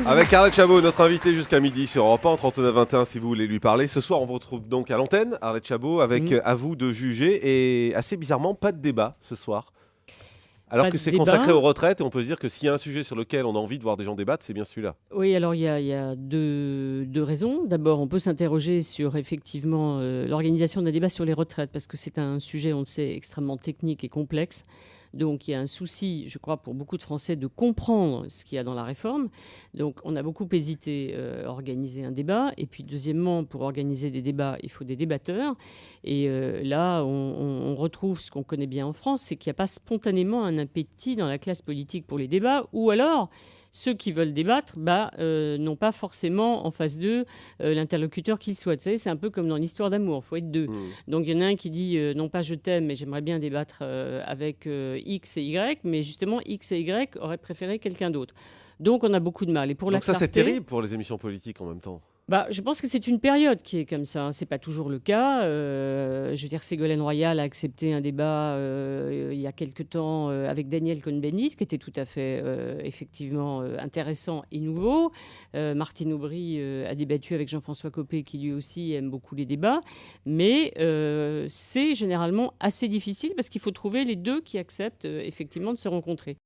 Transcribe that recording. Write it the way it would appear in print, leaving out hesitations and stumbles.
Avec Arlette Chabot, notre invitée jusqu'à midi sur Europe 1, 39-21 si vous voulez lui parler. Ce soir, on vous retrouve donc à l'antenne, Arlette Chabot, avec à vous de juger. Et assez bizarrement, pas de débat ce soir. Alors Pas que de c'est débat. consacré aux retraites, et on peut se dire que s'il y a un sujet sur lequel on a envie de voir des gens débattre, c'est bien celui-là. Oui, alors il y a deux raisons. D'abord, on peut s'interroger sur effectivement l'organisation d'un débat sur les retraites, parce que c'est un sujet, on le sait, extrêmement technique et complexe. Donc il y a un souci, je crois, pour beaucoup de Français de comprendre ce qu'il y a dans la réforme. Donc on a beaucoup hésité à organiser un débat. Et puis deuxièmement, pour organiser des débats, il faut des débatteurs. Et là, on retrouve ce qu'on connaît bien en France, c'est qu'il n'y a pas spontanément un appétit dans la classe politique pour les débats, ou alors ceux qui veulent débattre n'ont pas forcément en face d'eux l'interlocuteur qu'ils souhaitent. Vous savez, c'est un peu comme dans l'histoire d'amour, il faut être deux. Donc il y en a un qui dit non pas je t'aime, mais j'aimerais bien débattre avec X et Y, mais justement X et Y auraient préféré quelqu'un d'autre. Donc on a beaucoup de mal. Et pour la Donc ça, c'est clarté, terrible pour les émissions politiques en même temps. je pense que c'est une période qui est comme ça. C'est pas toujours le cas. Je veux dire, Ségolène Royal a accepté un débat il y a quelque temps avec Daniel Cohn-Bendit, qui était tout à fait effectivement intéressant et nouveau. Martine Aubry a débattu avec Jean-François Copé, qui lui aussi aime beaucoup les débats. Mais c'est généralement assez difficile parce qu'il faut trouver les deux qui acceptent effectivement de se rencontrer.